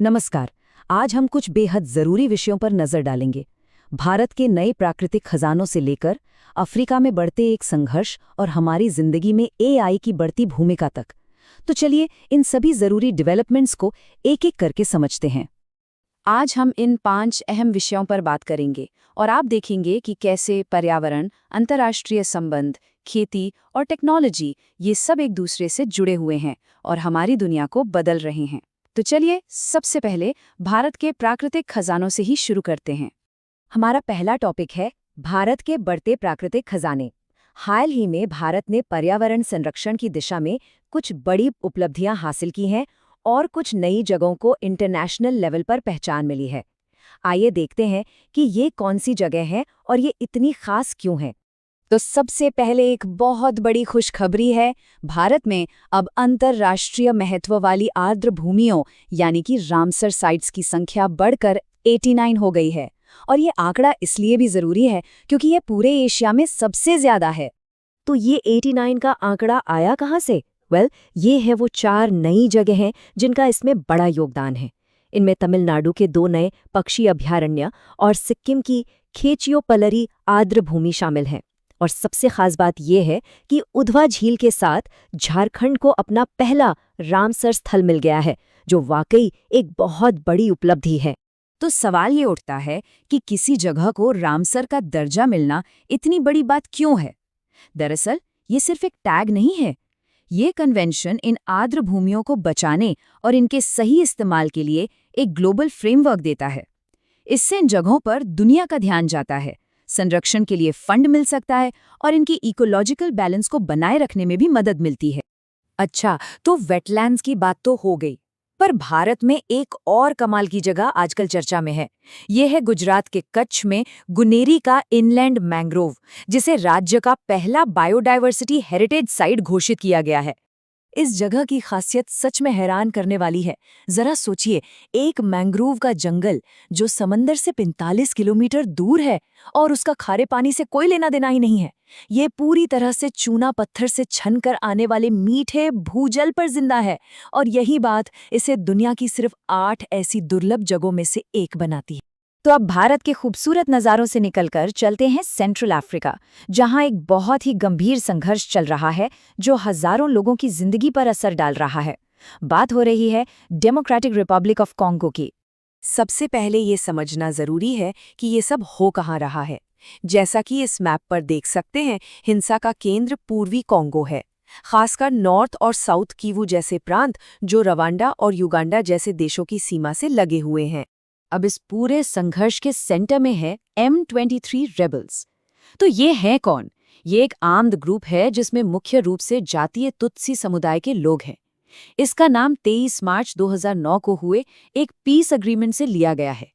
नमस्कार। आज हम कुछ बेहद जरूरी विषयों पर नजर डालेंगे। भारत के नए प्राकृतिक खजानों से लेकर अफ्रीका में बढ़ते एक संघर्ष और हमारी जिंदगी में एआई की बढ़ती भूमिका तक। तो चलिए इन सभी जरूरी डेवलपमेंट्स को एक-एक करके समझते हैं। आज हम इन 5 अहम विषयों पर बात करेंगे और आप देखेंगे कि कैसे पर्यावरण, अंतर्राष्ट्रीय संबंध, खेती और टेक्नोलॉजी ये सब एक दूसरे से जुड़े हुए हैं और हमारी दुनिया को बदल रहे हैं। तो चलिए सबसे पहले भारत के प्राकृतिक खजानों से ही शुरू करते हैं। हमारा पहला टॉपिक है भारत के बढ़ते प्राकृतिक खजाने। हाल ही में भारत ने पर्यावरण संरक्षण की दिशा में कुछ बड़ी उपलब्धियां हासिल की हैं और कुछ नई जगहों को इंटरनेशनल लेवल पर पहचान मिली है। आइए देखते हैं कि ये कौन सी जगह है और ये इतनी खास क्यों है। तो सबसे पहले एक बहुत बड़ी खुशखबरी है। भारत में अब अंतर्राष्ट्रीय महत्व वाली आर्द्र भूमियों यानी कि रामसर साइट्स की संख्या बढ़कर 89 हो गई है। और ये आंकड़ा इसलिए भी जरूरी है क्योंकि ये पूरे एशिया में सबसे ज्यादा है। तो ये 89 का आंकड़ा आया कहाँ से? ये है वो 4 नई जगह हैं जिनका इसमें बड़ा योगदान है। इनमें तमिलनाडु के 2 नए पक्षी अभयारण्य और सिक्किम की खेचियोपलरी आर्द्र भूमि शामिल हैं। और सबसे खास बात यह है कि उधवा झील के साथ झारखंड को अपना पहला रामसर स्थल मिल गया है, जो वाकई एक बहुत बड़ी उपलब्धि है। तो सवाल ये उठता है कि किसी जगह को रामसर का दर्जा मिलना इतनी बड़ी बात क्यों है? दरअसल ये सिर्फ एक टैग नहीं है। ये कन्वेंशन इन आर्द्र भूमियों को बचाने और इनके सही इस्तेमाल के लिए एक ग्लोबल फ्रेमवर्क देता है। इससे इन जगहों पर दुनिया का ध्यान जाता है, संरक्षण के लिए फंड मिल सकता है और इनकी इकोलॉजिकल बैलेंस को बनाए रखने में भी मदद मिलती है। अच्छा, तो वेटलैंड्स की बात तो हो गई, पर भारत में एक और कमाल की जगह आजकल चर्चा में है। ये है गुजरात के कच्छ में गुनेरी का इनलैंड मैंग्रोव, जिसे राज्य का पहला बायोडायवर्सिटी हेरिटेज साइट घोषित किया गया है। इस जगह की खासियत सच में हैरान करने वाली है। जरा सोचिए, एक मैंग्रोव का जंगल जो समंदर से 45 किलोमीटर दूर है और उसका खारे पानी से कोई लेना देना ही नहीं है। ये पूरी तरह से चूना पत्थर से छनकर आने वाले मीठे भूजल पर जिंदा है और यही बात इसे दुनिया की सिर्फ 8 ऐसी दुर्लभ जगहों में से एक बनाती है। तो अब भारत के खूबसूरत नज़ारों से निकलकर चलते हैं सेंट्रल अफ्रीका, जहां एक बहुत ही गंभीर संघर्ष चल रहा है जो हजारों लोगों की जिंदगी पर असर डाल रहा है। बात हो रही है डेमोक्रेटिक रिपब्लिक ऑफ कॉन्गो की। सबसे पहले ये समझना जरूरी है कि ये सब हो कहाँ रहा है। जैसा कि इस मैप पर देख सकते हैं, हिंसा का केंद्र पूर्वी कॉन्गो है, खासकर नॉर्थ और साउथ किवू जैसे प्रांत जो रवांडा और युगांडा जैसे देशों की सीमा से लगे हुए हैं। अब इस पूरे संघर्ष के सेंटर में है M23 रेबल्स। तो ये है कौन? ये एक आर्म्ड ग्रुप है जिसमें मुख्य रूप से जातीय तुत्सी समुदाय के लोग हैं। इसका नाम 23 मार्च 2009 को हुए एक पीस अग्रीमेंट से लिया गया है,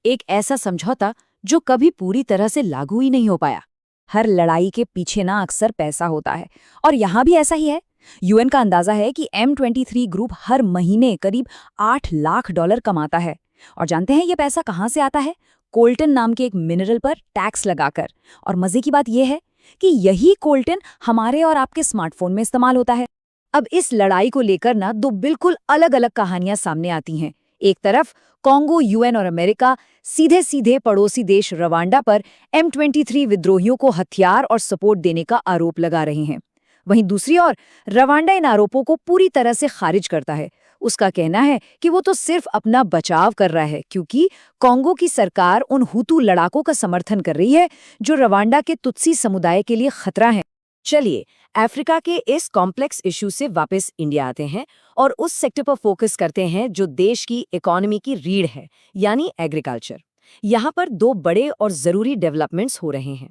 एक ऐसा समझौता जो कभी पूरी तरह से लागू ही नहीं हो पाया। हर लड़ाई के पीछे ना अक्सर पैसा होता है और यहाँ भी ऐसा ही है। यूएन का अंदाजा है कि M23 ग्रुप हर महीने करीब $8 लाख कमाता है। और जानते हैं ये पैसा कहाँ से आता है? कोल्टन नाम के एक मिनरल पर टैक्स लगाकर। और मजे की बात यह है कि यही कोल्टन हमारे और आपके स्मार्टफोन में इस्तेमाल होता है। अब इस लड़ाई को लेकर ना 2 बिल्कुल अलग अलग कहानियां सामने आती हैं। एक तरफ कॉन्गो, यूएन और अमेरिका सीधे सीधे पड़ोसी देश रवांडा पर M23 विद्रोहियों को हथियार और सपोर्ट देने का आरोप लगा रहे हैं। वहीं दूसरी ओर रवांडा इन आरोपों को पूरी तरह से खारिज करता है। उसका कहना है कि वो तो सिर्फ अपना बचाव कर रहा है क्योंकि कॉन्गो की सरकार उन हुतू लड़ाकों का समर्थन कर रही है जो रवांडा के तुत्सी समुदाय के लिए खतरा है। चलिए अफ्रीका के इस कॉम्प्लेक्स इशू से वापस इंडिया आते हैं और उस सेक्टर पर फोकस करते हैं जो देश की इकोनॉमी की रीढ़ है, यानी एग्रीकल्चर। यहाँ पर 2 बड़े और जरूरी डेवलपमेंट्स हो रहे हैं।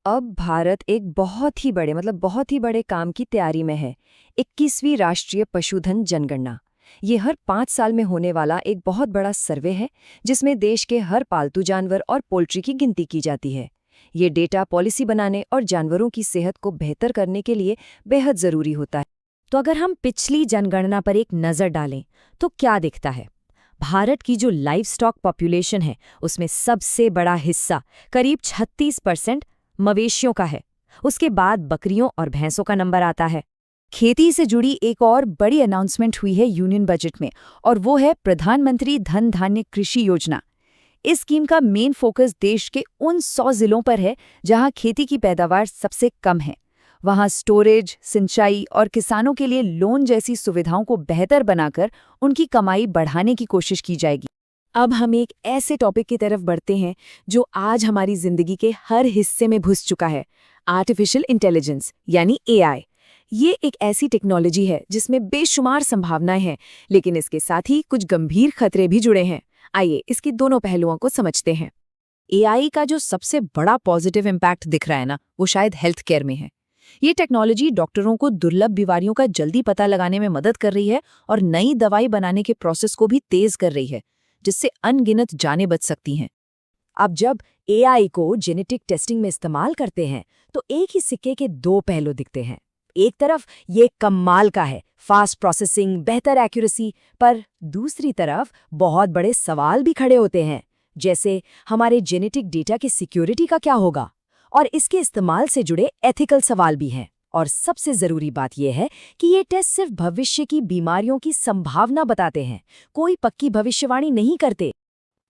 अब भारत एक बहुत ही बड़े काम की तैयारी में है। 21वीं राष्ट्रीय पशुधन जनगणना। ये हर 5 साल में होने वाला एक बहुत बड़ा सर्वे है जिसमें देश के हर पालतू जानवर और पोल्ट्री की गिनती की जाती है। ये डेटा पॉलिसी बनाने और जानवरों की सेहत को बेहतर करने के लिए बेहद जरूरी होता है। तो अगर हम पिछली जनगणना पर एक नज़र डालें तो क्या दिखता है? भारत की जो लाइव स्टॉक पॉपुलेशन है उसमें सबसे बड़ा हिस्सा करीब 36% मवेशियों का है। उसके बाद बकरियों और भैंसों का नंबर आता है। खेती से जुड़ी एक और बड़ी अनाउंसमेंट हुई है यूनियन बजट में, और वो है प्रधानमंत्री धन धान्य कृषि योजना। इस स्कीम का मेन फोकस देश के उन 100 जिलों पर है जहां खेती की पैदावार सबसे कम है। वहां स्टोरेज, सिंचाई और किसानों के लिए लोन जैसी सुविधाओं को बेहतर बनाकर उनकी कमाई बढ़ाने की कोशिश की जाएगी। अब हम एक ऐसे टॉपिक की तरफ बढ़ते हैं जो आज हमारी जिंदगी के हर हिस्से में घुस चुका है, आर्टिफिशियल इंटेलिजेंस यानी एआई। ये एक ऐसी टेक्नोलॉजी है जिसमें बेशुमार संभावनाएं हैं, लेकिन इसके साथ ही कुछ गंभीर खतरे भी जुड़े हैं। आइए इसकी दोनों पहलुओं को समझते हैं। एआई का जो सबसे बड़ा पॉजिटिव इम्पैक्ट दिख रहा है ना, वो शायद हेल्थ केयर में है। ये टेक्नोलॉजी डॉक्टरों को दुर्लभ बीमारियों का जल्दी पता लगाने में मदद कर रही है और नई दवाई बनाने के प्रोसेस को भी तेज कर रही है, जिससे अनगिनत जानें बच सकती हैं। अब जब एआई को जेनेटिक टेस्टिंग में इस्तेमाल करते हैं तो एक ही सिक्के के दो पहलू दिखते हैं। एक तरफ ये कमाल का है, फास्ट प्रोसेसिंग, बेहतर एक्यूरेसी, पर दूसरी तरफ बहुत बड़े सवाल भी खड़े होते हैं, जैसे हमारे जेनेटिक डेटा की सिक्योरिटी का क्या होगा, और इसके इस्तेमाल से जुड़े एथिकल सवाल भी हैं। और सबसे जरूरी बात यह है कि ये टेस्ट सिर्फ भविष्य की बीमारियों की संभावना बताते हैं, कोई पक्की भविष्यवाणी नहीं करते।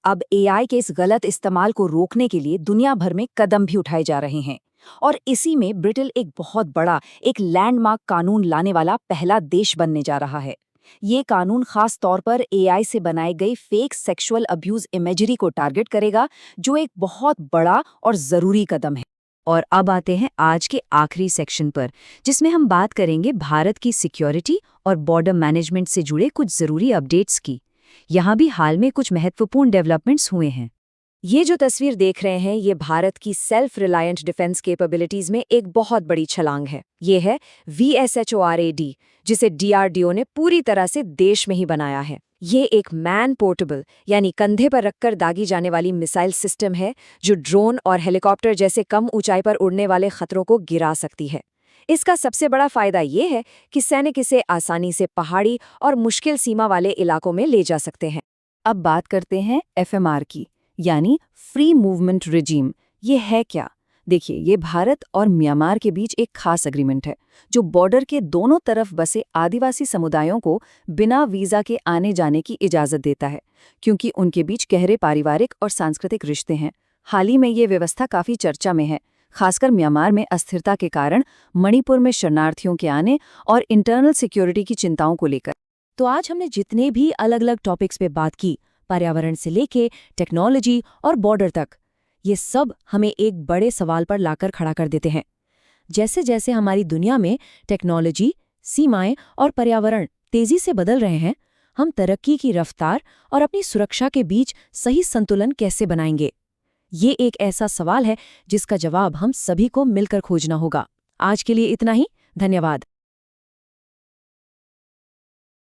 अब एआई के इस गलत इस्तेमाल को रोकने के लिए दुनिया भर में कदम भी उठाए जा रहे हैं, और इसी में ब्रिटेन एक बहुत बड़ा, एक लैंडमार्क कानून लाने वाला पहला देश बनने जा रहा है। ये कानून खास तौर पर एआई से बनाई गई फेक सेक्सुअल अब्यूज इमेजरी को टारगेट करेगा, जो एक बहुत बड़ा और जरूरी कदम है। और अब आते हैं आज के आखिरी सेक्शन पर, जिसमें हम बात करेंगे भारत की सिक्योरिटी और बॉर्डर मैनेजमेंट से जुड़े कुछ जरूरी अपडेट्स की। यहाँ भी हाल में कुछ महत्वपूर्ण डेवलपमेंट्स हुए हैं। ये जो तस्वीर देख रहे हैं, ये भारत की सेल्फ रिलायंट डिफेंस कैपेबिलिटीज में एक बहुत बड़ी छलांग है। ये है VSHORAD, जिसे DRDO ने पूरी तरह से देश में ही बनाया है। ये एक मैन पोर्टेबल यानी कंधे पर रखकर दागी जाने वाली मिसाइल सिस्टम है, जो ड्रोन और हेलीकॉप्टर जैसे कम ऊंचाई पर उड़ने वाले खतरों को गिरा सकती है। इसका सबसे बड़ा फायदा ये है कि सैनिक इसे आसानी से पहाड़ी और मुश्किल सीमा वाले इलाकों में ले जा सकते हैं। अब बात करते हैं FMR की, यानी फ्री मूवमेंट रिजीम। ये है क्या? देखिए, ये भारत और म्यांमार के बीच एक खास एग्रीमेंट है, जो बॉर्डर के दोनों तरफ बसे आदिवासी समुदायों को बिना वीज़ा के आने जाने की इजाज़त देता है, क्योंकि उनके बीच गहरे पारिवारिक और सांस्कृतिक रिश्ते हैं। हाल ही में ये व्यवस्था काफ़ी चर्चा में है, खासकर म्यांमार में अस्थिरता के कारण, मणिपुर में शरणार्थियों के आने और इंटरनल सिक्योरिटी की चिंताओं को लेकर। तो आज हमने जितने भी अलग अलग टॉपिक्स पे बात की, पर्यावरण से लेके टेक्नोलॉजी और बॉर्डर तक, ये सब हमें एक बड़े सवाल पर लाकर खड़ा कर देते हैं। जैसे जैसे हमारी दुनिया में टेक्नोलॉजी, सीमाएं और पर्यावरण तेजी से बदल रहे हैं, हम तरक्की की रफ्तार और अपनी सुरक्षा के बीच सही संतुलन कैसे बनाएंगे? ये एक ऐसा सवाल है जिसका जवाब हम सभी को मिलकर खोजना होगा। आज के लिए इतना ही। धन्यवाद।